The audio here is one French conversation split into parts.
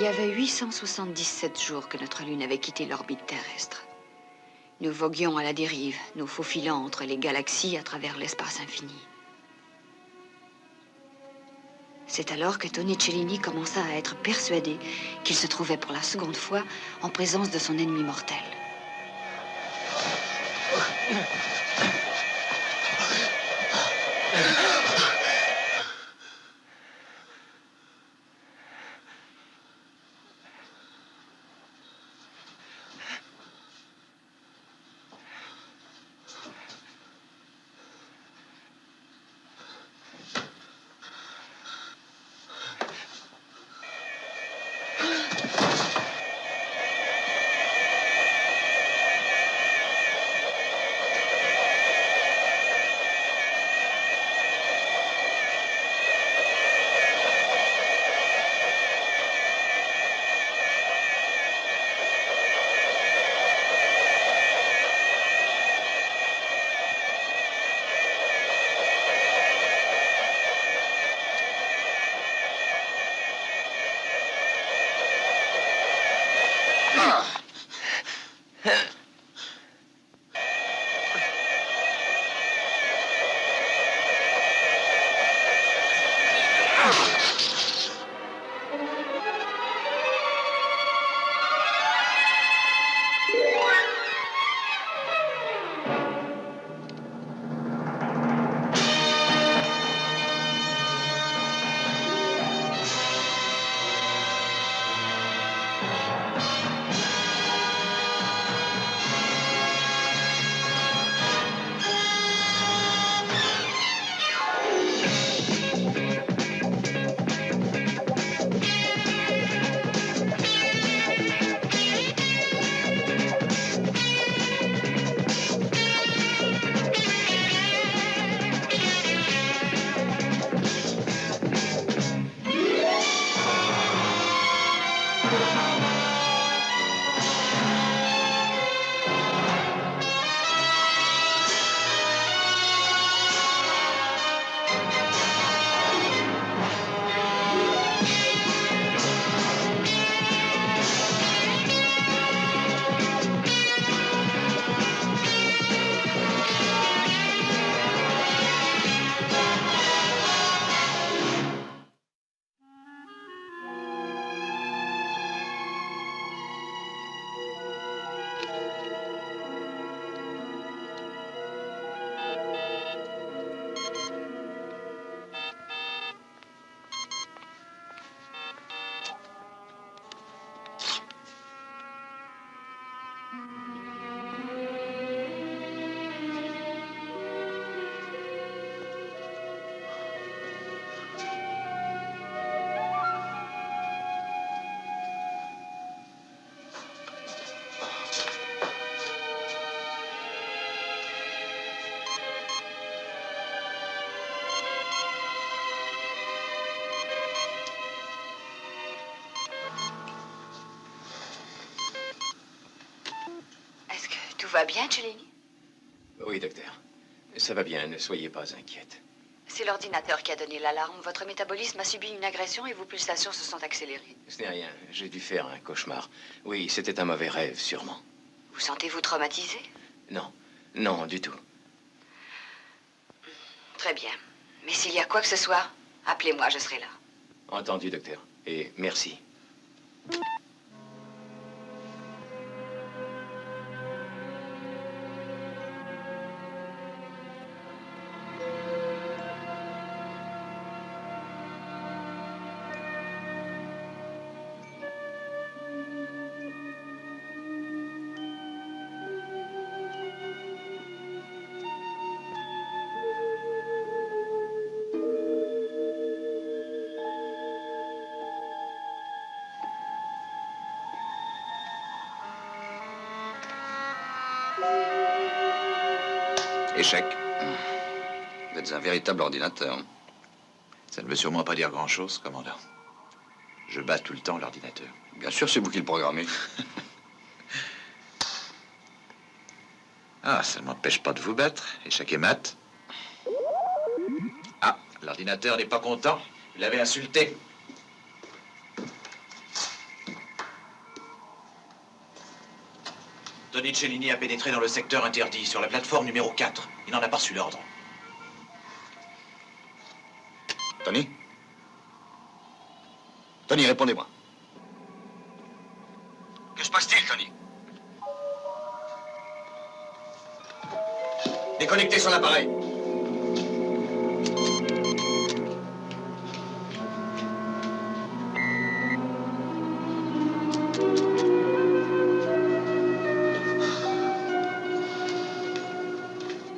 Il y avait 877 jours que notre Lune avait quitté l'orbite terrestre. Nous voguions à la dérive, nous faufilant entre les galaxies à travers l'espace infini. C'est alors que Tony Cellini commença à être persuadé qu'il se trouvait pour la seconde fois en présence de son ennemi mortel. Tout va bien, Cellini? Oui, docteur. Ça va bien, ne soyez pas inquiète. C'est l'ordinateur qui a donné l'alarme. Votre métabolisme a subi une agression et vos pulsations se sont accélérées. Ce n'est rien, j'ai dû faire un cauchemar. Oui, c'était un mauvais rêve, sûrement. Vous sentez-vous traumatisé? Non, non, du tout. Très bien. Mais s'il y a quoi que ce soit, appelez-moi, je serai là. Entendu, docteur. Et merci. Échec. Vous êtes un véritable ordinateur. Ça ne veut sûrement pas dire grand-chose, commandant. Je bats tout le temps l'ordinateur. Bien sûr, c'est vous qui le programmez. Ah, ça ne m'empêche pas de vous battre. Échec et mat. Ah, l'ordinateur n'est pas content. Vous l'avez insulté. Tony Cellini a pénétré dans le secteur interdit, sur la plateforme numéro 4. Il n'en a pas reçu l'ordre. Tony? Tony, répondez-moi. Que se passe-t-il, Tony? Déconnectez son appareil.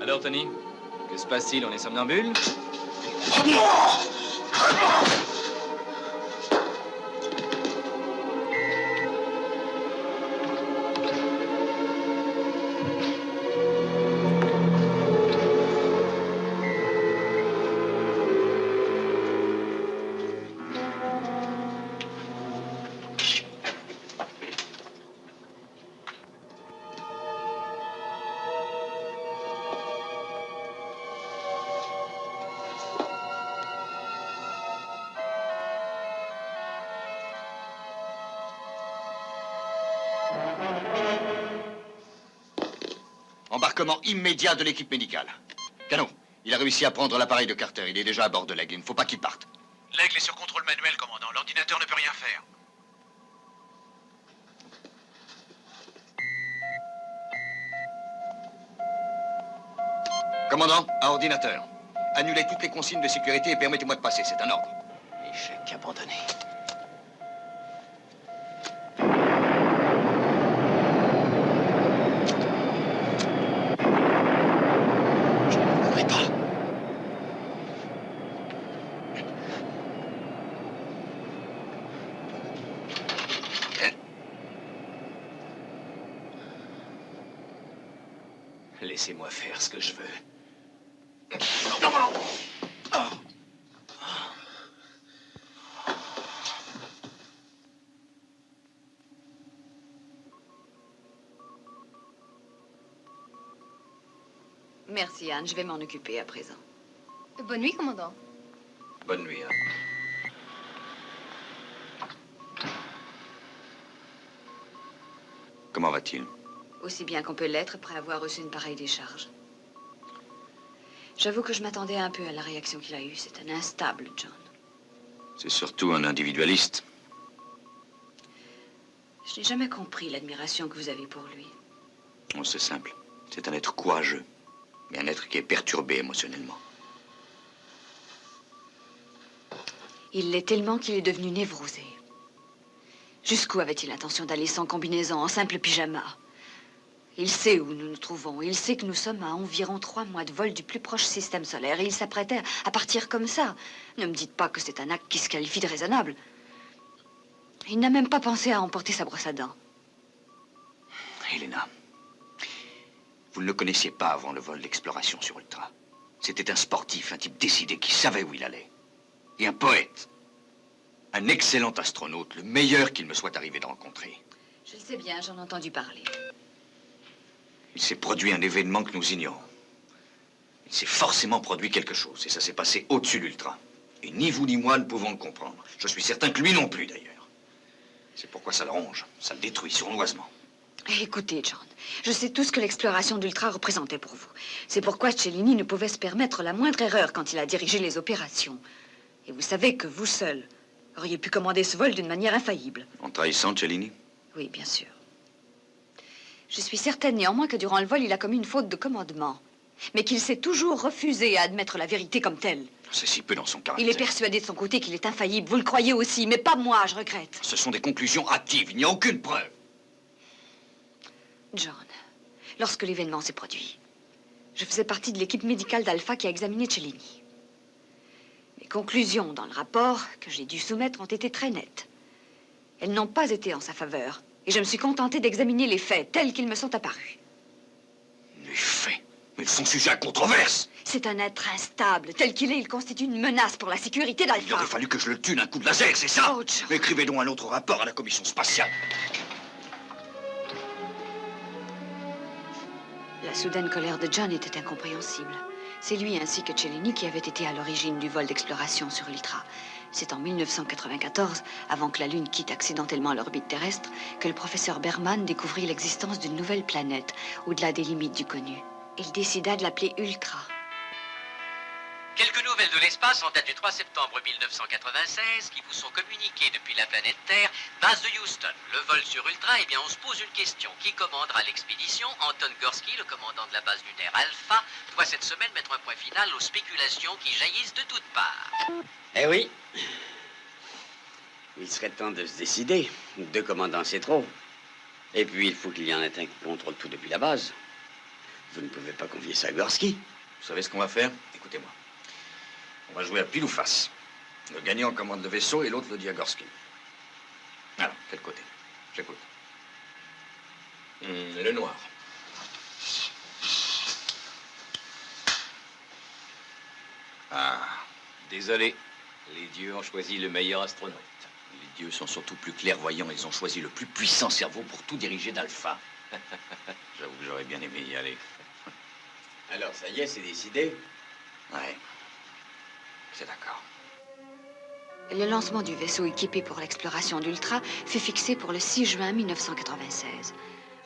Alors, Tony, que se passe-t-il? On est somnambule? Embarquement immédiat de l'équipe médicale. Cano, il a réussi à prendre l'appareil de Carter. Il est déjà à bord de l'Aigle. Il ne faut pas qu'il parte. L'Aigle est sur contrôle manuel, commandant. L'ordinateur ne peut rien faire. Commandant, à ordinateur. Annulez toutes les consignes de sécurité et permettez-moi de passer. C'est un ordre. Échec abandonné. Je ne mourrai pas. Laissez-moi faire ce que je veux. Merci, Anne. Je vais m'en occuper à présent. Bonne nuit, commandant. Bonne nuit, hein. Comment va-t-il? Aussi bien qu'on peut l'être après avoir reçu une pareille décharge. J'avoue que je m'attendais un peu à la réaction qu'il a eue. C'est un instable, John. C'est surtout un individualiste. Je n'ai jamais compris l'admiration que vous avez pour lui. Oh, c'est simple. C'est un être courageux. Mais un être qui est perturbé émotionnellement. Il l'est tellement qu'il est devenu névrosé. Jusqu'où avait-il l'intention d'aller sans combinaison, en simple pyjama? Il sait où nous nous trouvons. Il sait que nous sommes à environ 3 mois de vol du plus proche système solaire. Et il s'apprêtait à partir comme ça. Ne me dites pas que c'est un acte qui se qualifie de raisonnable. Il n'a même pas pensé à emporter sa brosse à dents. Helena, vous ne le connaissiez pas avant le vol d'exploration sur Ultra. C'était un sportif, un type décidé qui savait où il allait. Et un poète. Un excellent astronaute, le meilleur qu'il me soit arrivé de rencontrer. Je le sais bien, j'en ai entendu parler. Il s'est produit un événement que nous ignorons. Il s'est forcément produit quelque chose, et ça s'est passé au-dessus de l'Ultra. Et ni vous ni moi ne pouvons le comprendre. Je suis certain que lui non plus, d'ailleurs. C'est pourquoi ça le ronge, ça le détruit sournoisement. Écoutez, John, je sais tout ce que l'exploration d'Ultra représentait pour vous. C'est pourquoi Cellini ne pouvait se permettre la moindre erreur quand il a dirigé les opérations. Et vous savez que vous seul auriez pu commander ce vol d'une manière infaillible. En trahissant Cellini? Oui, bien sûr. Je suis certaine néanmoins que durant le vol, il a commis une faute de commandement. Mais qu'il s'est toujours refusé à admettre la vérité comme telle. C'est si peu dans son caractère. Il est persuadé de son côté qu'il est infaillible. Vous le croyez aussi, mais pas moi, je regrette. Ce sont des conclusions hâtives, il n'y a aucune preuve. John, lorsque l'événement s'est produit, je faisais partie de l'équipe médicale d'Alpha qui a examiné Cellini. Les conclusions dans le rapport que j'ai dû soumettre ont été très nettes. Elles n'ont pas été en sa faveur. Et je me suis contentée d'examiner les faits tels qu'ils me sont apparus. Les faits? Mais ils sont sujets à controverse. C'est un être instable. Tel qu'il est, il constitue une menace pour la sécurité d'Alpha. Il aurait fallu que je le tue d'un coup de laser, c'est ça? Oh, John. Écrivez donc un autre rapport à la commission spatiale. La soudaine colère de John était incompréhensible. C'est lui ainsi que Cellini qui avait été à l'origine du vol d'exploration sur l'Ultra. C'est en 1994, avant que la Lune quitte accidentellement l'orbite terrestre, que le professeur Berman découvrit l'existence d'une nouvelle planète, au-delà des limites du connu. Il décida de l'appeler Ultra. Quelques nouvelles de l'espace en date du 3 septembre 1996 qui vous sont communiquées depuis la planète Terre, base de Houston. Le vol sur Ultra, eh bien on se pose une question. Qui commandera l'expédition? Anton Gorsky, le commandant de la base lunaire Alpha, doit cette semaine mettre un point final aux spéculations qui jaillissent de toutes parts. Eh oui. Il serait temps de se décider. Deux commandants, c'est trop. Et puis, il faut qu'il y en ait un qui contrôle tout depuis la base. Vous ne pouvez pas confier ça à Gorsky. Vous savez ce qu'on va faire? Écoutez-moi. On va jouer à pile ou face. Le gagnant commande le vaisseau et l'autre le dit à Gorsky. Alors, quel côté? J'écoute. Le noir. Ah, désolé. Les dieux ont choisi le meilleur astronaute. Les dieux sont surtout plus clairvoyants. Ils ont choisi le plus puissant cerveau pour tout diriger d'Alpha. J'avoue que j'aurais bien aimé y aller. Alors, ça y est, c'est décidé. Ouais. C'est d'accord. Le lancement du vaisseau équipé pour l'exploration d'Ultra fut fixé pour le 6 juin 1996.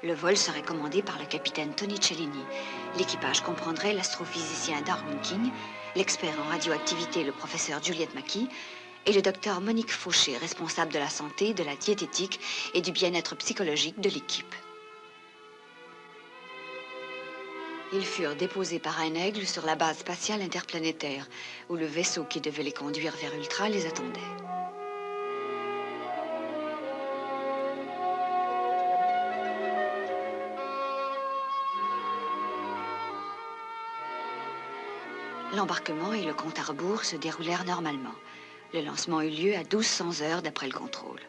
Le vol serait commandé par le capitaine Tony Cellini. L'équipage comprendrait l'astrophysicien Darwin King, l'expert en radioactivité, le professeur Juliette Mackie, et le docteur Monique Fauché, responsable de la santé, de la diététique et du bien-être psychologique de l'équipe. Ils furent déposés par un aigle sur la base spatiale interplanétaire, où le vaisseau qui devait les conduire vers Ultra les attendait. L'embarquement et le compte à rebours se déroulèrent normalement. Le lancement eut lieu à 1200 heures d'après le contrôle.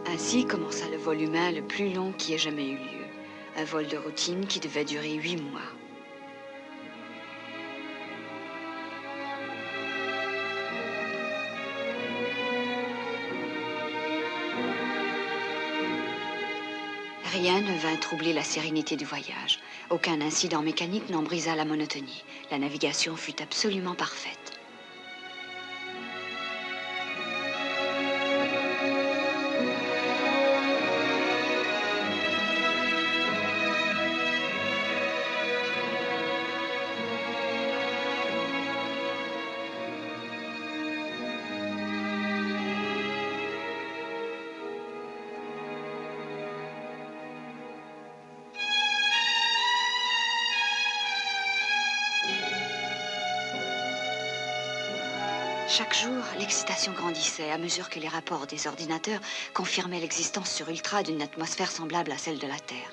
Ainsi commença le vol humain le plus long qui ait jamais eu lieu. Un vol de routine qui devait durer 8 mois. Rien ne vint troubler la sérénité du voyage. Aucun incident mécanique n'en brisa la monotonie. La navigation fut absolument parfaite. Chaque jour, l'excitation grandissait à mesure que les rapports des ordinateurs confirmaient l'existence sur Ultra d'une atmosphère semblable à celle de la Terre.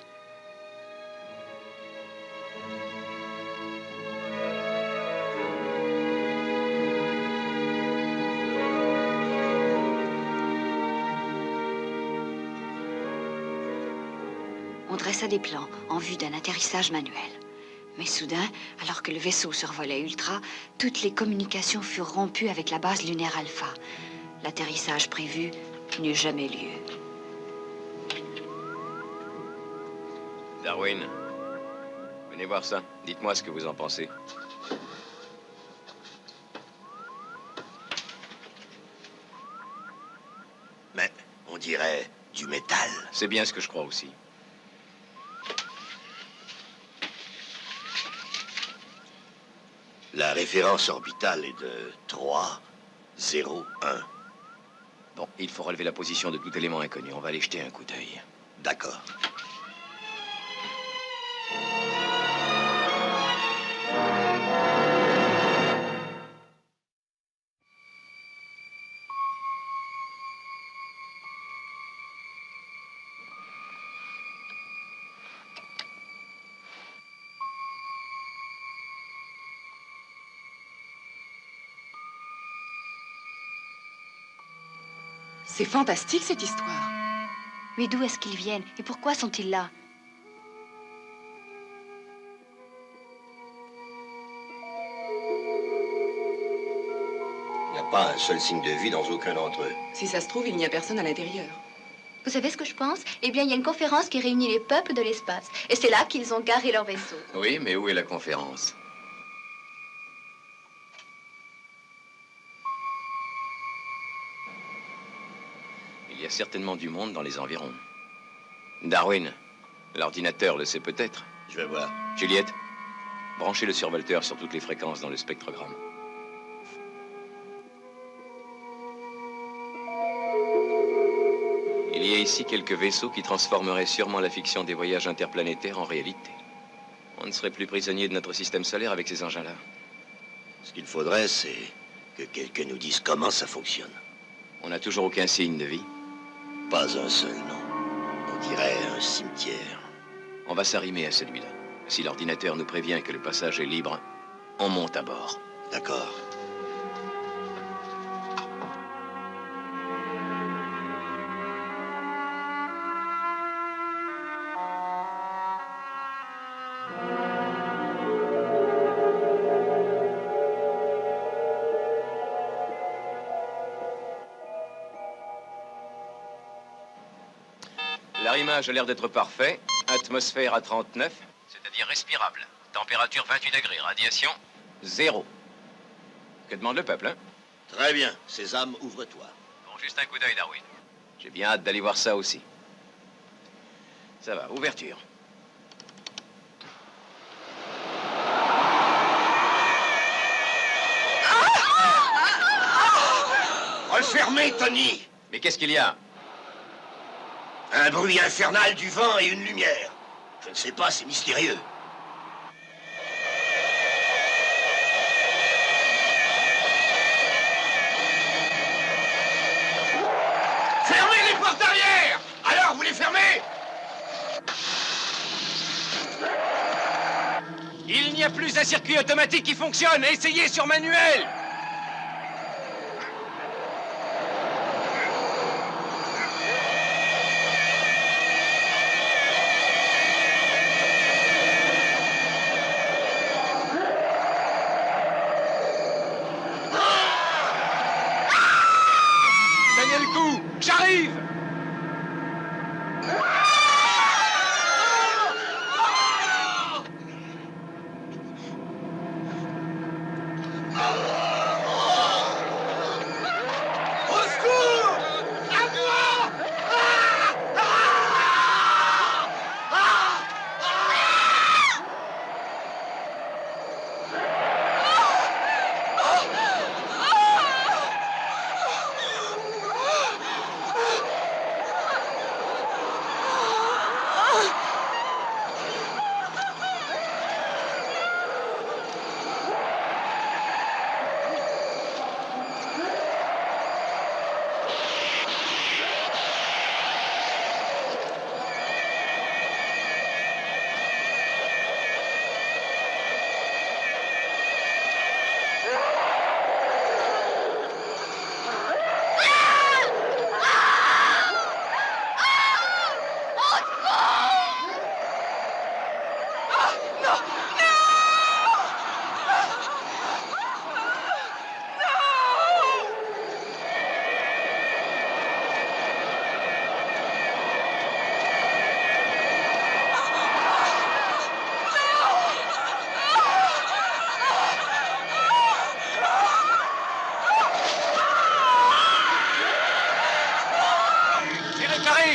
On dressa des plans en vue d'un atterrissage manuel. Mais soudain, alors que le vaisseau survolait Ultra, toutes les communications furent rompues avec la base lunaire Alpha. L'atterrissage prévu n'eut jamais lieu. Darwin, venez voir ça. Dites-moi ce que vous en pensez. Mais on dirait du métal. C'est bien ce que je crois aussi. La référence orbitale est de 3, 0, 1. Bon, il faut relever la position de tout élément inconnu. On va aller jeter un coup d'œil. D'accord. C'est fantastique, cette histoire. Mais d'où est-ce qu'ils viennent et pourquoi sont-ils là? Il n'y a pas un seul signe de vie dans aucun d'entre eux. Si ça se trouve, il n'y a personne à l'intérieur. Vous savez ce que je pense? Eh bien, il y a une conférence qui réunit les peuples de l'espace. Et c'est là qu'ils ont garé leur vaisseau. Oui, mais où est la conférence? Il y a certainement du monde dans les environs. Darwin, l'ordinateur le sait peut-être. Je vais voir. Juliette, branchez le survolteur sur toutes les fréquences dans le spectrogramme. Il y a ici quelques vaisseaux qui transformeraient sûrement la fiction des voyages interplanétaires en réalité. On ne serait plus prisonnier de notre système solaire avec ces engins-là. Ce qu'il faudrait, c'est que quelqu'un nous dise comment ça fonctionne. On n'a toujours aucun signe de vie. Pas un seul, non. On dirait un cimetière. On va s'arrimer à celui-là. Si l'ordinateur nous prévient que le passage est libre, on monte à bord. D'accord. L'arrimage a l'air d'être parfait. Atmosphère à 39. C'est-à-dire respirable. Température 28 degrés. Radiation 0. Que demande le peuple, hein? Très bien. Sésame, ouvre-toi. Bon, juste un coup d'œil, Darwin. J'ai bien hâte d'aller voir ça aussi. Ça va, ouverture. Refermez, Tony! Mais qu'est-ce qu'il y a? Un bruit infernal, du vent et une lumière. Je ne sais pas, c'est mystérieux. Fermez les portes arrière! Alors, vous les fermez? Il n'y a plus un circuit automatique qui fonctionne. Essayez sur manuel. Tenez le coup, j'arrive.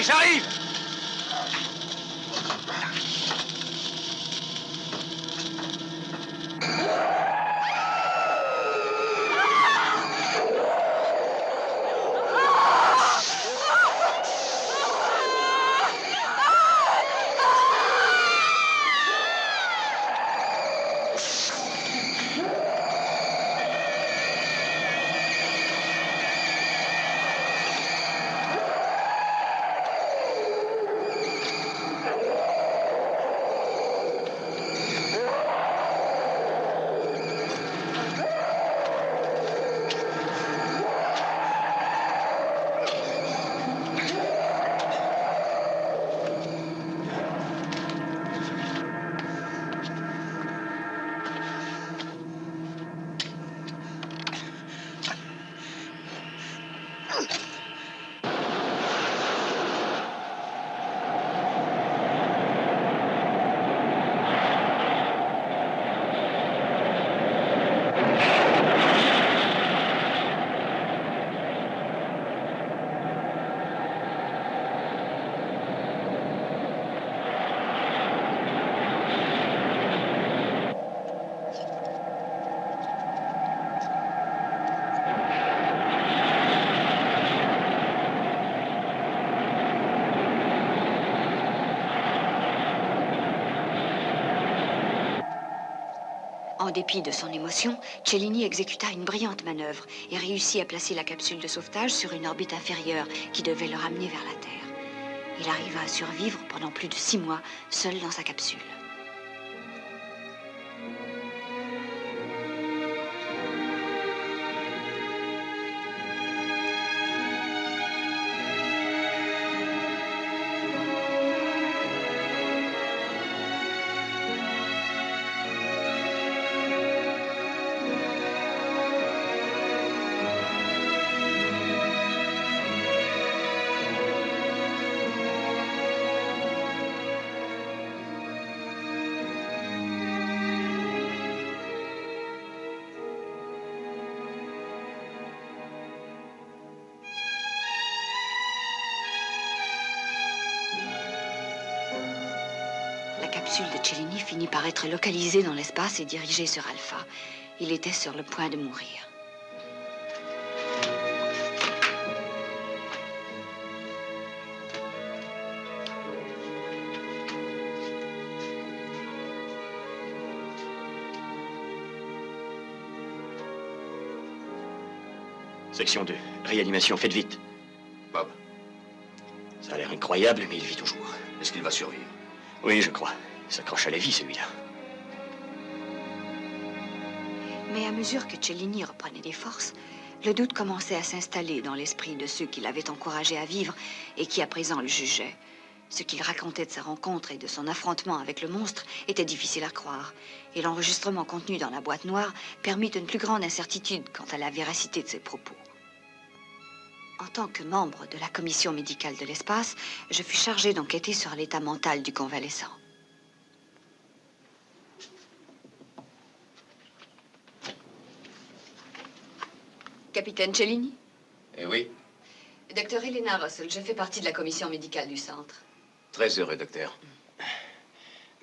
J'arrive. En dépit de son émotion, Cellini exécuta une brillante manœuvre et réussit à placer la capsule de sauvetage sur une orbite inférieure qui devait le ramener vers la Terre. Il arriva à survivre pendant plus de 6 mois, seul dans sa capsule. La capsule de Cellini finit par être localisée dans l'espace et dirigée sur Alpha. Il était sur le point de mourir. Section 2, réanimation, faites vite. Bob, Ça a l'air incroyable, mais il vit toujours. est-ce qu'il va survivre? Oui, je crois. Il s'accroche à la vie, celui-là. Mais à mesure que Cellini reprenait des forces, le doute commençait à s'installer dans l'esprit de ceux qui l'avaient encouragé à vivre et qui à présent le jugeaient. Ce qu'il racontait de sa rencontre et de son affrontement avec le monstre était difficile à croire, et l'enregistrement contenu dans la boîte noire permit une plus grande incertitude quant à la véracité de ses propos. En tant que membre de la commission médicale de l'espace, je fus chargé d'enquêter sur l'état mental du convalescent. Capitaine Cellini? Eh oui, Docteur Elena Russell, je fais partie de la commission médicale du centre. très heureux, docteur.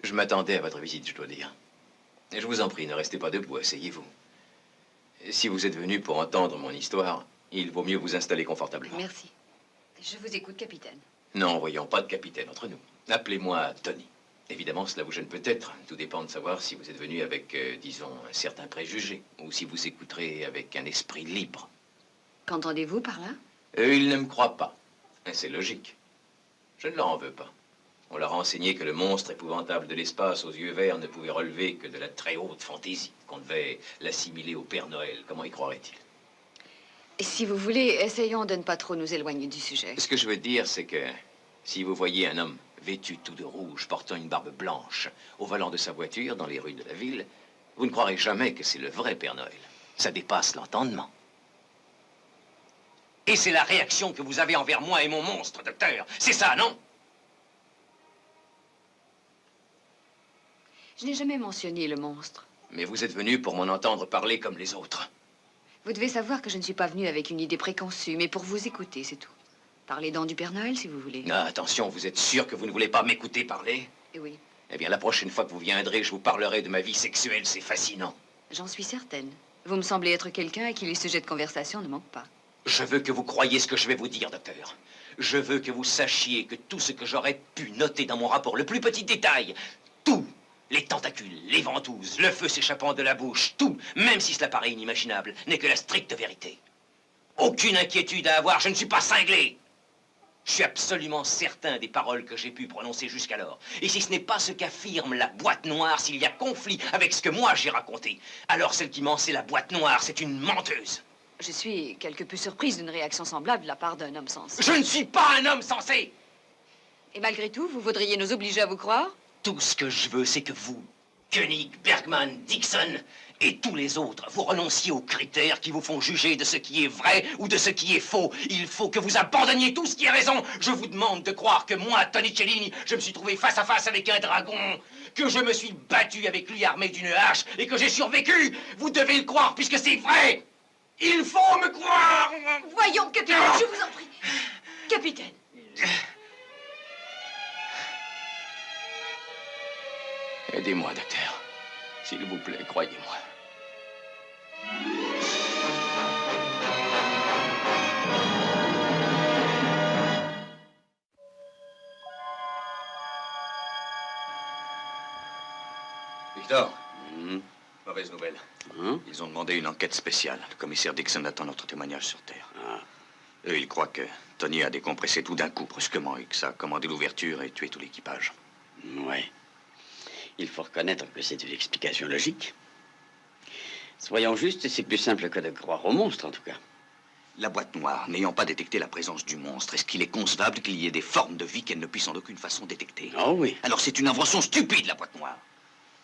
Je m'attendais à votre visite, je dois dire. Et je vous en prie, ne restez pas debout, asseyez-vous. Si vous êtes venu pour entendre mon histoire, il vaut mieux vous installer confortablement. Merci. Je vous écoute, capitaine. Non, voyons, pas de capitaine entre nous. Appelez-moi Tony. Évidemment, cela vous gêne peut-être. Tout dépend de savoir si vous êtes venu avec, disons, un certain préjugé, ou si vous écouterez avec un esprit libre. Qu'entendez-vous par là? Il ne me croit pas. Et c'est logique. Je ne leur en veux pas. On leur a enseigné que le monstre épouvantable de l'espace aux yeux verts ne pouvait relever que de la très haute fantaisie, qu'on devait l'assimiler au Père Noël. Comment y croirait-il? Si vous voulez, essayons de ne pas trop nous éloigner du sujet. Ce que je veux dire, c'est que si vous voyez un homme vêtu tout de rouge, portant une barbe blanche, au volant de sa voiture dans les rues de la ville, vous ne croirez jamais que c'est le vrai Père Noël. Ça dépasse l'entendement. Et c'est la réaction que vous avez envers moi et mon monstre, docteur. C'est ça, non? Je n'ai jamais mentionné le monstre. Mais vous êtes venu pour m'en entendre parler comme les autres. Vous devez savoir que je ne suis pas venu avec une idée préconçue, mais pour vous écouter, c'est tout. Parlez donc du Père Noël, si vous voulez. Ah, attention, vous êtes sûr que vous ne voulez pas m'écouter parler? Oui, Eh bien, la prochaine fois que vous viendrez, je vous parlerai de ma vie sexuelle. C'est fascinant. j'en suis certaine. Vous me semblez être quelqu'un à qui les sujets de conversation ne manquent pas. Je veux que vous croyiez ce que je vais vous dire, docteur. Je veux que vous sachiez que tout ce que j'aurais pu noter dans mon rapport, le plus petit détail, tout, les tentacules, les ventouses, le feu s'échappant de la bouche, tout, même si cela paraît inimaginable, n'est que la stricte vérité. Aucune inquiétude à avoir, je ne suis pas cinglé. Je suis absolument certain des paroles que j'ai pu prononcer jusqu'alors. Et si ce n'est pas ce qu'affirme la boîte noire, s'il y a conflit avec ce que moi j'ai raconté, alors celle qui ment, c'est la boîte noire, c'est une menteuse. Je suis quelque peu surprise d'une réaction semblable de la part d'un homme sensé. Je ne suis pas un homme sensé. Et malgré tout, vous voudriez nous obliger à vous croire? Tout ce que je veux, c'est que vous, Koenig, Bergman, Dixon et tous les autres, vous renonciez aux critères qui vous font juger de ce qui est vrai ou de ce qui est faux. Il faut que vous abandonniez tout ce qui est raison. Je vous demande de croire que moi, Tony Cellini, je me suis trouvé face à face avec un dragon, que je me suis battu avec lui armé d'une hache et que j'ai survécu. Vous devez le croire puisque c'est vrai. Il faut me croire. Voyons, capitaine, je vous en prie. Capitaine. Aidez-moi, docteur. S'il vous plaît, croyez-moi. Victor, Mauvaise nouvelle. Hein? Ils ont demandé une enquête spéciale. Le commissaire Dixon attend notre témoignage sur Terre. Ah. Eux, ils croient que Tony a décompressé tout d'un coup, brusquement, et que ça a commandé l'ouverture et tué tout l'équipage. Ouais. Il faut reconnaître que c'est une explication logique. Soyons justes, c'est plus simple que de croire au monstre, en tout cas. La boîte noire, n'ayant pas détecté la présence du monstre, est-ce qu'il est concevable qu'il y ait des formes de vie qu'elle ne puisse en aucune façon détecter? Oh oui. Alors c'est une invention stupide, la boîte noire.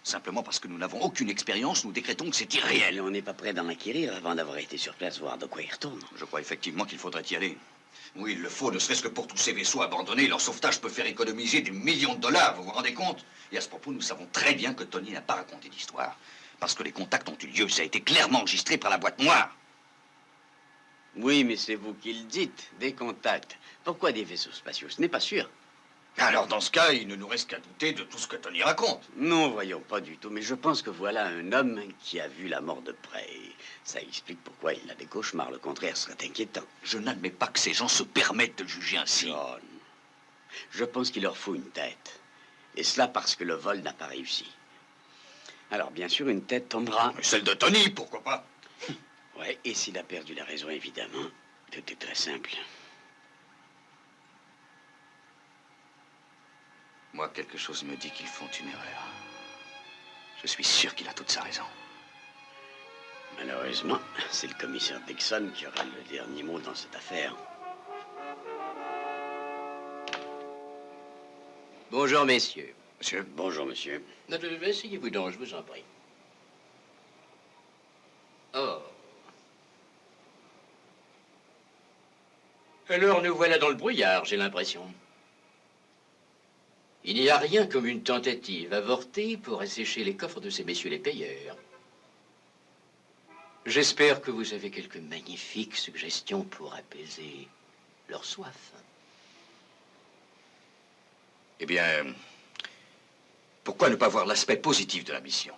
Simplement parce que nous n'avons aucune expérience, nous décrétons que c'est irréel. Et on n'est pas prêt d'en acquérir avant d'avoir été sur place, voir de quoi il retourne. Je crois effectivement qu'il faudrait y aller. Oui, il le faut, ne serait-ce que pour tous ces vaisseaux abandonnés. Leur sauvetage peut faire économiser des millions de dollars, vous vous rendez compte? Et à ce propos, nous savons très bien que Tony n'a pas raconté d'histoire. Parce que les contacts ont eu lieu, ça a été clairement enregistré par la boîte noire. Oui, mais c'est vous qui le dites, des contacts. Pourquoi des vaisseaux spatiaux? Ce n'est pas sûr. Alors, dans ce cas, il ne nous reste qu'à douter de tout ce que Tony raconte. Non, voyons, pas du tout. Mais je pense que voilà un homme qui a vu la mort de près. Ça explique pourquoi il a des cauchemars. Le contraire serait inquiétant. Je n'admets pas que ces gens se permettent de juger ainsi. John, je pense qu'il leur faut une tête. Et cela parce que le vol n'a pas réussi. Alors, bien sûr, une tête tombera. Mais celle de Tony, pourquoi pas? Ouais, et s'il a perdu la raison, évidemment, tout est très simple. Moi, quelque chose me dit qu'ils font une erreur. Je suis sûr qu'il a toute sa raison. Malheureusement, c'est le commissaire Dixon qui aura le dernier mot dans cette affaire. Bonjour, messieurs. Monsieur? Bonjour, monsieur. Asseyez-vous donc, je vous en prie. Oh. Alors nous voilà dans le brouillard, j'ai l'impression. Il n'y a rien comme une tentative avortée pour assécher les coffres de ces messieurs les payeurs. J'espère que vous avez quelques magnifiques suggestions pour apaiser leur soif. Eh bien, pourquoi ne pas voir l'aspect positif de la mission?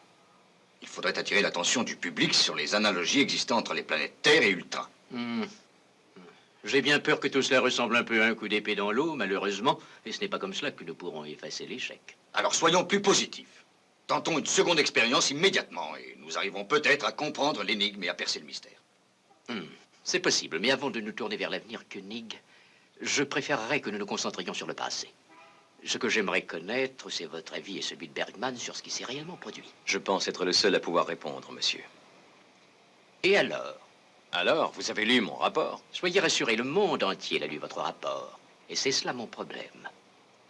Il faudrait attirer l'attention du public sur les analogies existant entre les planètes Terre et Ultra. J'ai bien peur que tout cela ressemble un peu à un coup d'épée dans l'eau, malheureusement, et ce n'est pas comme cela que nous pourrons effacer l'échec. Alors soyons plus positifs. Tentons une seconde expérience immédiatement et nous arriverons peut-être à comprendre l'énigme et à percer le mystère. C'est possible, mais avant de nous tourner vers l'avenir, Koenig, je préférerais que nous nous concentrions sur le passé. Ce que j'aimerais connaître, c'est votre avis et celui de Bergman sur ce qui s'est réellement produit. Je pense être le seul à pouvoir répondre, monsieur. Et alors? Alors, vous avez lu mon rapport? Soyez rassurés, le monde entier a lu votre rapport. Et c'est cela mon problème.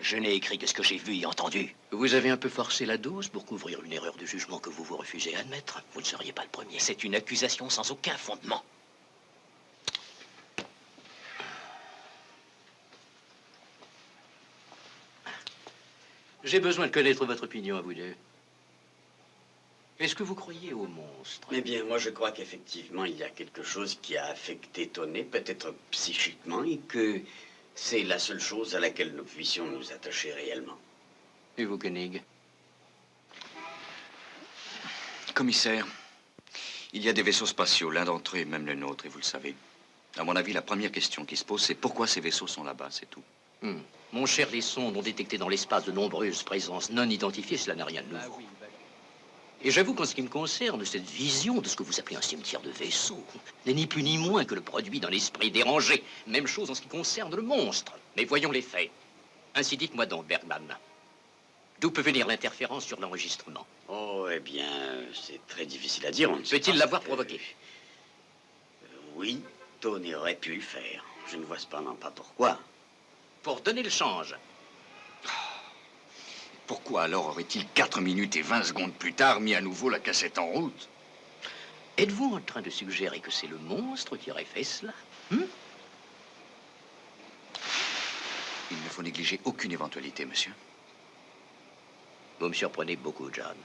Je n'ai écrit que ce que j'ai vu et entendu. Vous avez un peu forcé la dose pour couvrir une erreur de jugement que vous vous refusez à admettre. Vous ne seriez pas le premier. C'est une accusation sans aucun fondement. J'ai besoin de connaître votre opinion à vous deux. Est-ce que vous croyez au monstre? Eh bien, moi, je crois qu'effectivement, il y a quelque chose qui a affecté Tony, peut-être psychiquement, et que c'est la seule chose à laquelle nous puissions nous attacher réellement. Et vous, Koenig? Commissaire, il y a des vaisseaux spatiaux, l'un d'entre eux est même le nôtre, et vous le savez. À mon avis, la première question qui se pose, c'est pourquoi ces vaisseaux sont là-bas, c'est tout. Mon cher, les sondes ont détecté dans l'espace de nombreuses présences non identifiées, cela n'a rien de nouveau. Et j'avoue qu'en ce qui me concerne, cette vision de ce que vous appelez un cimetière de vaisseaux n'est ni plus ni moins que le produit d'un esprit dérangé. Même chose en ce qui concerne le monstre. Mais voyons les faits. Ainsi, dites-moi donc, Bergman, d'où peut venir l'interférence sur l'enregistrement? Oh, eh bien, c'est très difficile à dire. Peut-il l'avoir provoqué? Oui, Tony aurait pu le faire. Je ne vois cependant pas pourquoi. Pour donner le change. Pourquoi alors aurait-il 4 minutes et 20 secondes plus tard mis à nouveau la cassette en route? Êtes-vous en train de suggérer que c'est le monstre qui aurait fait cela? Il ne faut négliger aucune éventualité, monsieur. Vous me surprenez beaucoup, John.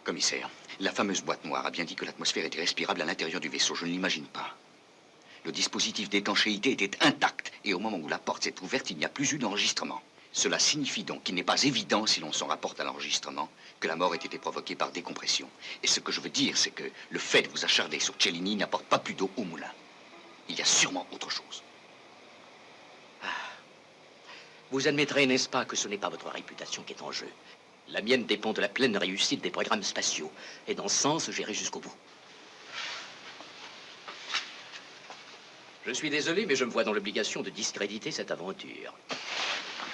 Commissaire, la fameuse boîte noire a bien dit que l'atmosphère était respirable à l'intérieur du vaisseau. Je ne l'imagine pas. Le dispositif d'étanchéité était intact, et au moment où la porte s'est ouverte, il n'y a plus eu d'enregistrement. Cela signifie donc qu'il n'est pas évident, si l'on s'en rapporte à l'enregistrement, que la mort ait été provoquée par décompression. Et ce que je veux dire, c'est que le fait de vous acharner sur Cellini n'apporte pas plus d'eau au moulin. Il y a sûrement autre chose. Vous admettrez, n'est-ce pas, que ce n'est pas votre réputation qui est en jeu? La mienne dépend de la pleine réussite des programmes spatiaux. Et dans ce sens, j'irai jusqu'au bout. Je suis désolé, mais je me vois dans l'obligation de discréditer cette aventure.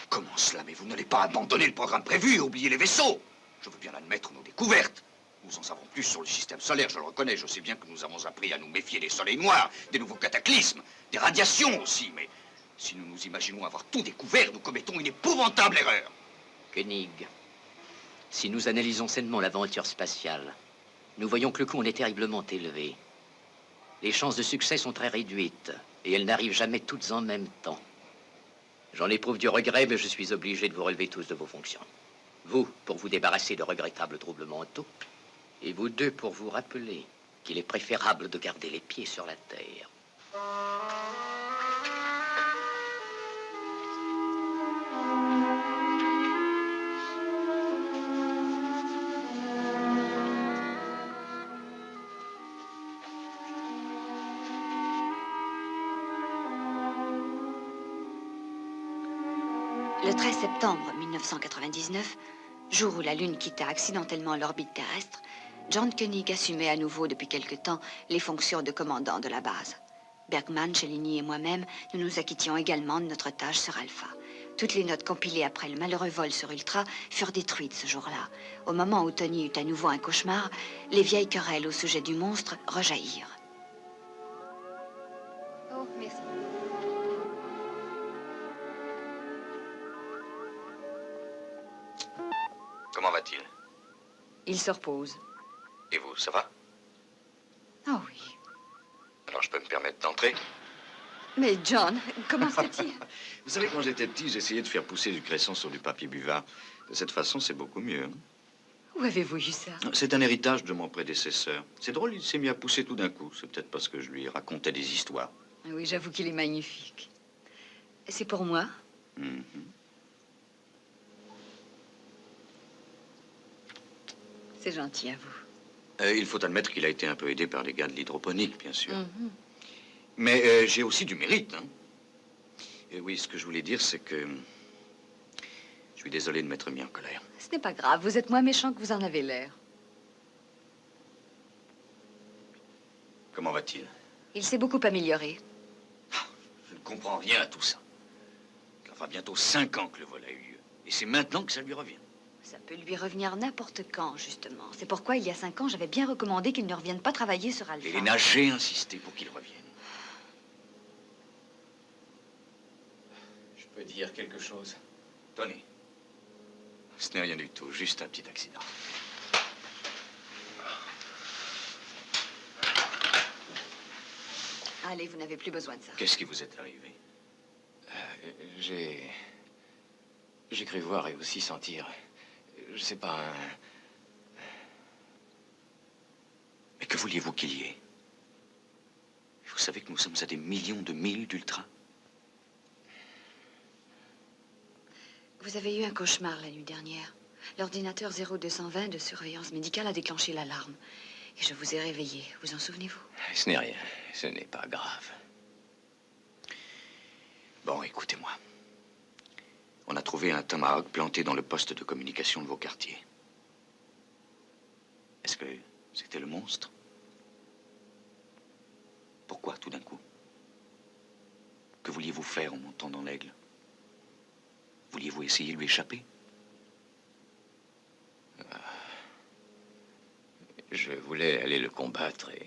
Comment cela? Mais vous n'allez pas abandonner le programme prévu et oublier les vaisseaux. Je veux bien admettre nos découvertes. Nous en savons plus sur le système solaire, je le reconnais. Je sais bien que nous avons appris à nous méfier des soleils noirs, des nouveaux cataclysmes, des radiations aussi. Mais si nous nous imaginons avoir tout découvert, nous commettons une épouvantable erreur. Koenig, si nous analysons sainement l'aventure spatiale, nous voyons que le coût en est terriblement élevé. Les chances de succès sont très réduites, et elles n'arrivent jamais toutes en même temps. J'en éprouve du regret, mais je suis obligé de vous relever tous de vos fonctions. Vous, pour vous débarrasser de regrettables troubles mentaux, et vous deux, pour vous rappeler qu'il est préférable de garder les pieds sur la terre. Le 13 septembre 1999, jour où la Lune quitta accidentellement l'orbite terrestre, John Koenig assumait à nouveau depuis quelque temps les fonctions de commandant de la base. Bergman, Cellini et moi-même, nous nous acquittions également de notre tâche sur Alpha. Toutes les notes compilées après le malheureux vol sur Ultra furent détruites ce jour-là. Au moment où Tony eut à nouveau un cauchemar, les vieilles querelles au sujet du monstre rejaillirent. Oh, merci. Comment va-t-il? Il se repose. Et vous, ça va? Ah oui. Alors je peux me permettre d'entrer? Mais John, comment se fait-il? Vous savez, quand j'étais petit, j'essayais de faire pousser du cresson sur du papier buvard. De cette façon, c'est beaucoup mieux. Hein? Où avez-vous eu ça? C'est un héritage de mon prédécesseur. C'est drôle, il s'est mis à pousser tout d'un coup. C'est peut-être parce que je lui racontais des histoires. Oui, j'avoue qu'il est magnifique. C'est pour moi? Mhm. C'est gentil à vous. Il faut admettre qu'il a été un peu aidé par les gars de l'hydroponique, bien sûr. Mhm. Mais j'ai aussi du mérite. Hein. Et oui, ce que je voulais dire, c'est que je suis désolé de m'être mis en colère. Ce n'est pas grave, vous êtes moins méchant que vous en avez l'air. Comment va-t-il? Il s'est beaucoup amélioré. Je ne comprends rien à tout ça. Ça fera bientôt 5 ans que le vol a eu lieu. Et c'est maintenant que ça lui revient. Ça peut lui revenir n'importe quand, justement. C'est pourquoi, il y a 5 ans, j'avais bien recommandé qu'il ne revienne pas travailler sur Alpha. Elena, j'ai insisté pour qu'il revienne. Je peux dire quelque chose? Tony, ce n'est rien du tout, juste un petit accident. Allez, vous n'avez plus besoin de ça. Qu'est-ce qui vous est arrivé? J'ai cru voir et aussi sentir. Je sais pas, Mais que vouliez-vous qu'il y ait? Vous savez que nous sommes à des millions de milles d'Ultra. Vous avez eu un cauchemar la nuit dernière. L'ordinateur 0220 de surveillance médicale a déclenché l'alarme. Et je vous ai réveillé. Vous en souvenez-vous? Ce n'est rien. Ce n'est pas grave. Bon, écoutez-moi. On a trouvé un tomahawk planté dans le poste de communication de vos quartiers. Est-ce que c'était le monstre? Pourquoi, tout d'un coup? Que vouliez-vous faire en montant dans l'aigle? Vouliez-vous essayer de lui échapper? Je voulais aller le combattre et...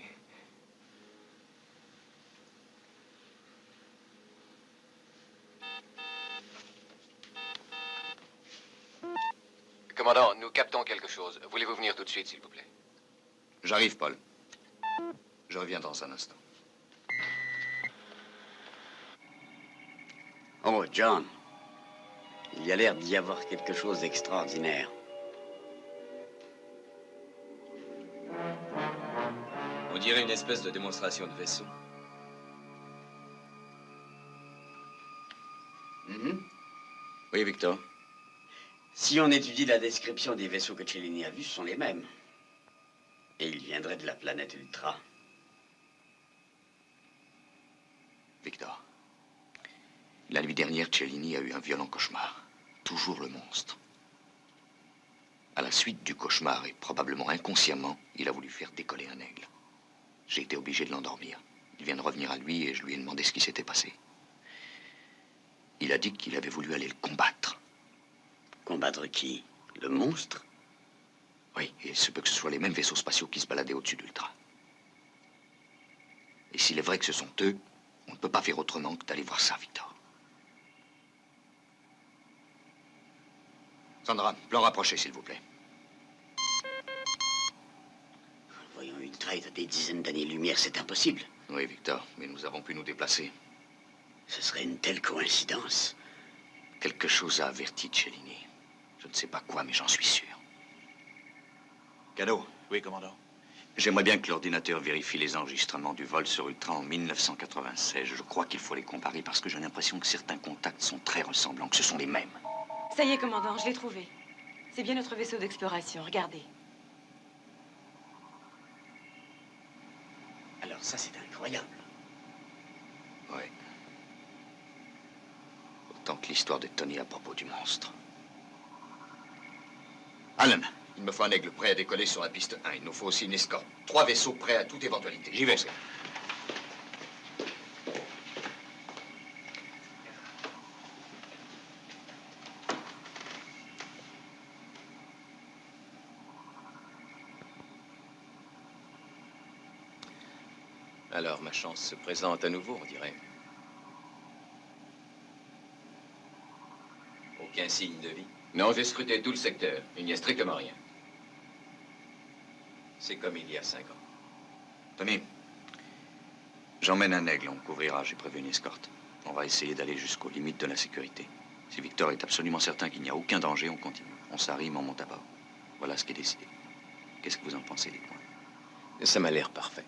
Commandant, nous captons quelque chose. Voulez-vous venir tout de suite, s'il vous plaît? J'arrive, Paul. Je reviens dans un instant. Oh, John. Il y a l'air d'y avoir quelque chose d'extraordinaire. On dirait une espèce de démonstration de vaisseau. Oui, Victor. Si on étudie la description des vaisseaux que Cellini a vus, ce sont les mêmes. Et ils viendraient de la planète Ultra. Victor. La nuit dernière, Cellini a eu un violent cauchemar. Toujours le monstre. À la suite du cauchemar, et probablement inconsciemment, il a voulu faire décoller un aigle. J'ai été obligé de l'endormir. Il vient de revenir à lui et je lui ai demandé ce qui s'était passé. Il a dit qu'il avait voulu aller le combattre. Combattre qui? Le monstre? Oui, et il se peut que ce soit les mêmes vaisseaux spatiaux qui se baladaient au-dessus d'Ultra. Et s'il est vrai que ce sont eux, on ne peut pas faire autrement que d'aller voir ça, Victor. Sandra, plan rapproché, s'il vous plaît. Voyons, Ultra est à des dizaines d'années-lumière, c'est impossible. Oui, Victor, mais nous avons pu nous déplacer. Ce serait une telle coïncidence. Quelque chose a averti Cellini. Je ne sais pas quoi, mais j'en suis sûr. Cadeau. Oui, commandant. J'aimerais bien que l'ordinateur vérifie les enregistrements du vol sur Ultra en 1996. Je crois qu'il faut les comparer parce que j'ai l'impression que certains contacts sont très ressemblants, que ce sont les mêmes. Ça y est, commandant, je l'ai trouvé. C'est bien notre vaisseau d'exploration, regardez. Alors ça, c'est incroyable. Oui. Autant que l'histoire de Tony à propos du monstre. Alan, il me faut un aigle prêt à décoller sur la piste 1. Il nous faut aussi une escorte. 3 vaisseaux prêts à toute éventualité. J'y vais. Alors, ma chance se présente à nouveau, on dirait. Aucun signe de vie. Non, j'ai scruté tout le secteur. Il n'y a strictement rien. C'est comme il y a 5 ans. Tony, j'emmène un aigle, on couvrira, j'ai prévu une escorte. On va essayer d'aller jusqu'aux limites de la sécurité. Si Victor est absolument certain qu'il n'y a aucun danger, on continue. On s'arrime, on monte à bord. Voilà ce qui est décidé. Qu'est-ce que vous en pensez, les points? Ça m'a l'air parfait.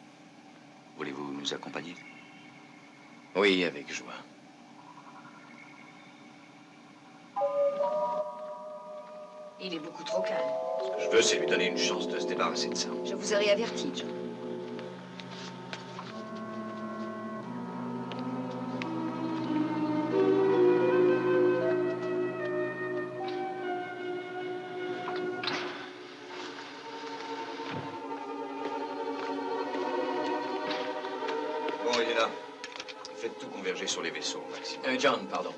Voulez-vous nous accompagner? Oui, avec joie. Il est beaucoup trop calme. Ce que je veux, c'est lui donner une chance de se débarrasser de ça. Je vous aurais averti, John. Bon, il est là. Faites tout converger sur les vaisseaux au maximum. John, pardon.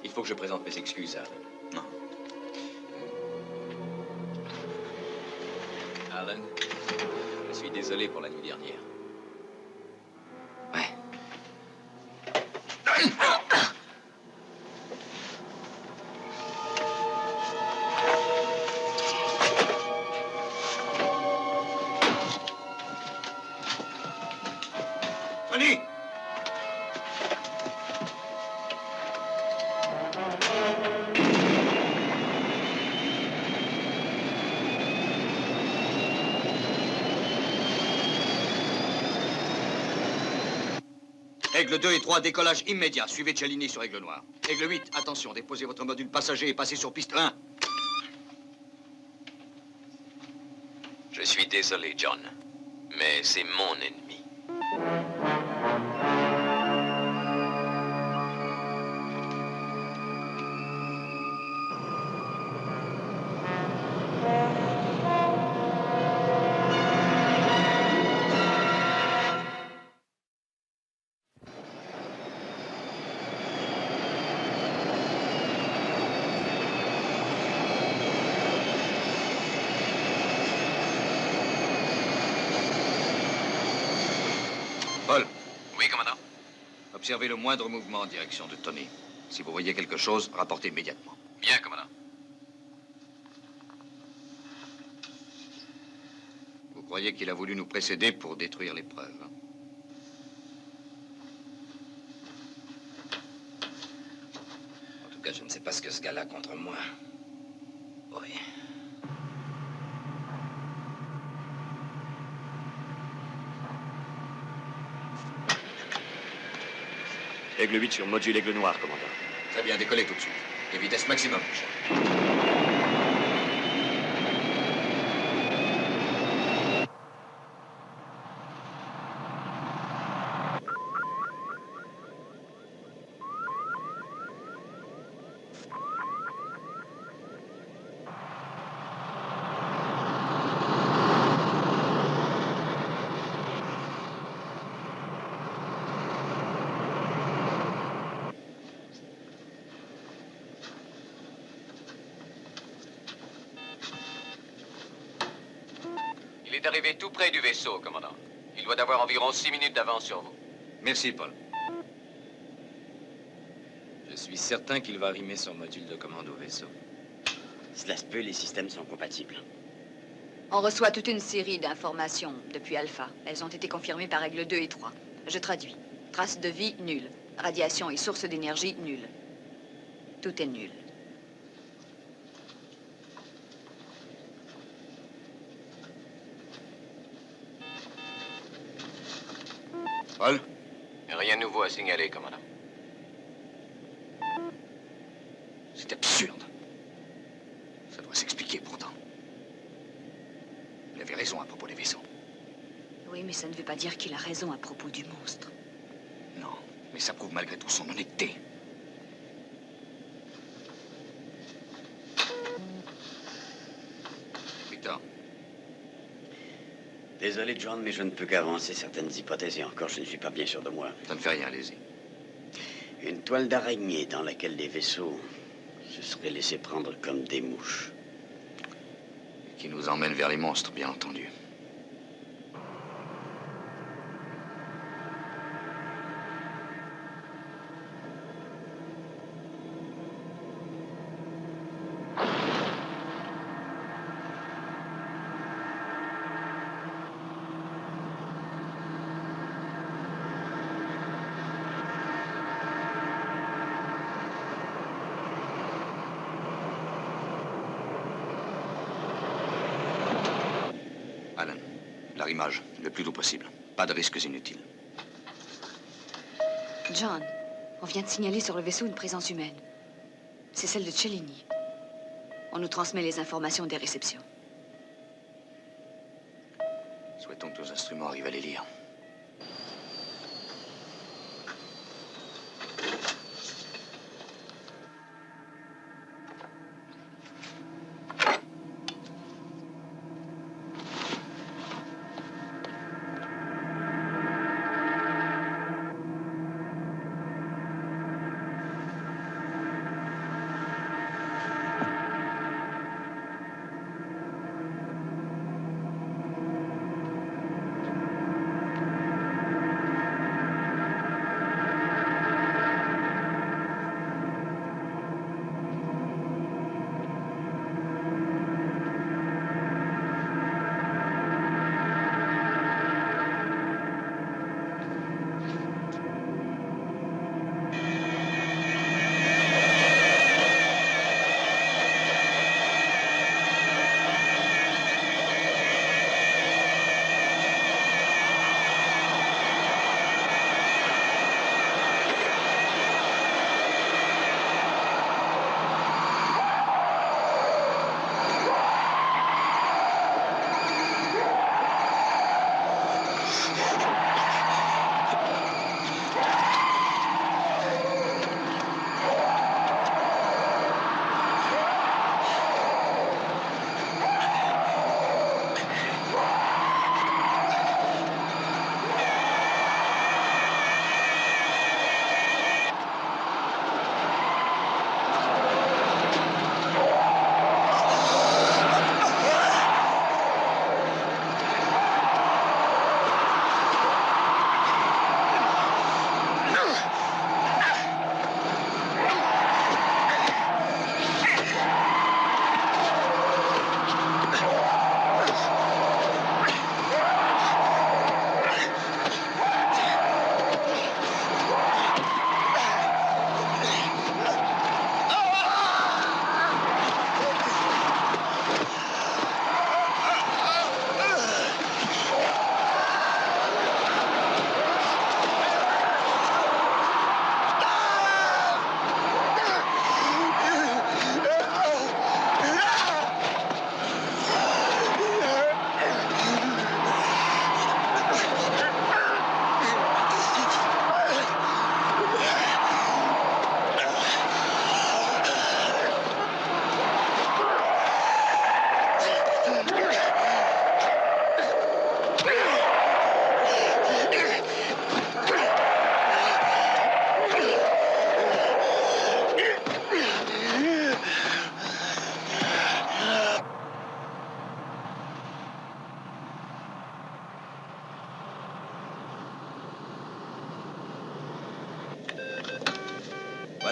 Il faut que je présente mes excuses à Alan. Non. Alan, je suis désolé pour la nuit dernière. Ouais. Tony! Aigle 2 et 3, décollage immédiat. Suivez Cellini sur Aigle Noir. Aigle 8, attention, déposez votre module passager et passez sur piste 1. Je suis désolé, John, mais c'est mon ennemi. Paul, Oui, commandant. observez le moindre mouvement en direction de Tony. Si vous voyez quelque chose, rapportez immédiatement. Bien, commandant. Vous croyez qu'il a voulu nous précéder pour détruire les preuves, hein? En tout cas, je ne sais pas ce que ce gars-là a contre moi. Oui. Aigle 8 sur module Aigle Noir, commandant. Très bien, décollez tout de suite. Et vitesse maximum. est arrivé tout près du vaisseau, commandant. Il doit avoir environ 6 minutes d'avance sur vous. Merci, Paul. Je suis certain qu'il va arrimer son module de commande au vaisseau. Cela se peut, les systèmes sont compatibles. On reçoit toute une série d'informations depuis Alpha. Elles ont été confirmées par règles 2 et 3. Je traduis. Traces de vie, nulle. Radiation et source d'énergie, nulle. Tout est nul. Paul? Rien de nouveau à signaler, commandant. C'est absurde. Ça doit s'expliquer pourtant. Il avait raison à propos des vaisseaux. Oui, mais ça ne veut pas dire qu'il a raison à propos du monstre. Non, mais ça prouve malgré tout son honnêteté. Victor, Désolé, John, mais je ne peux qu'avancer certaines hypothèses et encore, je ne suis pas bien sûr de moi. ça ne fait rien, allez-y. Une toile d'araignée dans laquelle les vaisseaux se seraient laissés prendre comme des mouches. Qui nous emmène vers les monstres, bien entendu. Alan, l'arrimage, le plus tôt possible. Pas de risques inutiles. John, on vient de signaler sur le vaisseau une présence humaine. C'est celle de Cellini. On nous transmet les informations des réceptions. Souhaitons que nos instruments arrivent à les lire.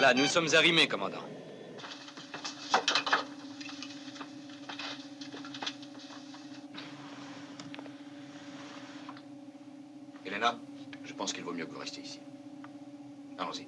Voilà, nous sommes arrimés, commandant. Elena, je pense qu'il vaut mieux que vous restiez ici. Allons-y.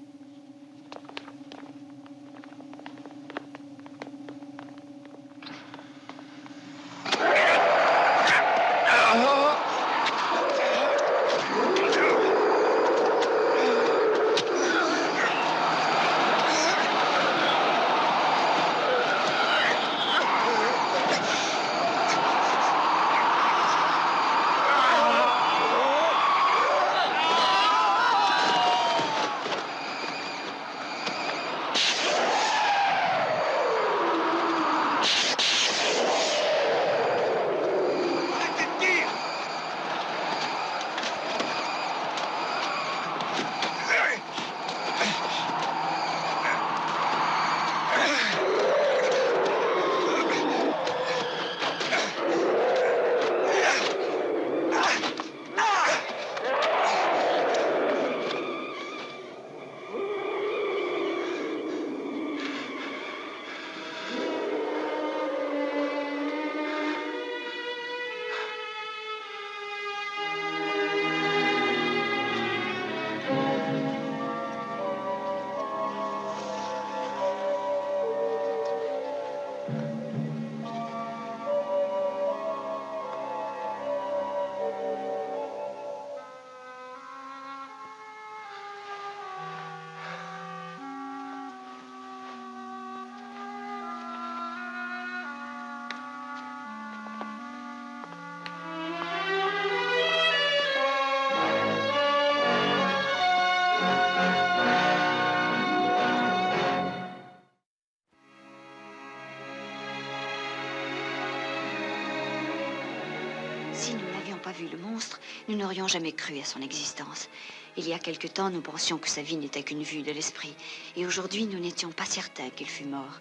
Si nous n'avions pas vu le monstre, nous n'aurions jamais cru à son existence. Il y a quelque temps, nous pensions que sa vie n'était qu'une vue de l'esprit. Et aujourd'hui, nous n'étions pas certains qu'il fût mort.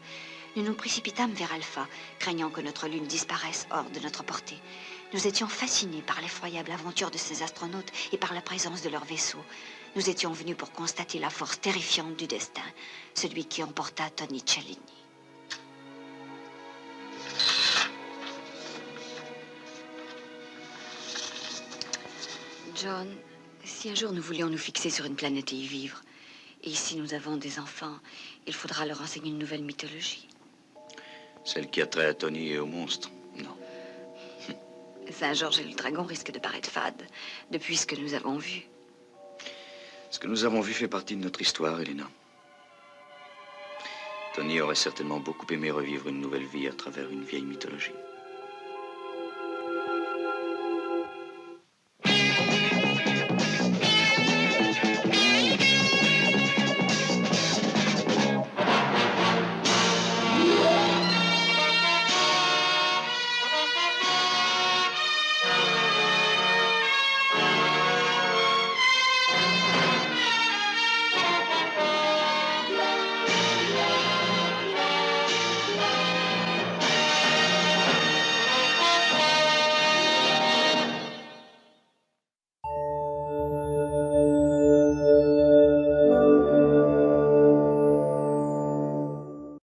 Nous nous précipitâmes vers Alpha, craignant que notre lune disparaisse hors de notre portée. Nous étions fascinés par l'effroyable aventure de ces astronautes et par la présence de leur vaisseau. Nous étions venus pour constater la force terrifiante du destin, celui qui emporta Tony Cellini. John, si un jour nous voulions nous fixer sur une planète et y vivre, et ici nous avons des enfants, il faudra leur enseigner une nouvelle mythologie. Celle qui a trait à Tony et au monstre, non. Saint-Georges et le dragon risquent de paraître fades, depuis ce que nous avons vu. Ce que nous avons vu fait partie de notre histoire, Elena. Tony aurait certainement beaucoup aimé revivre une nouvelle vie à travers une vieille mythologie.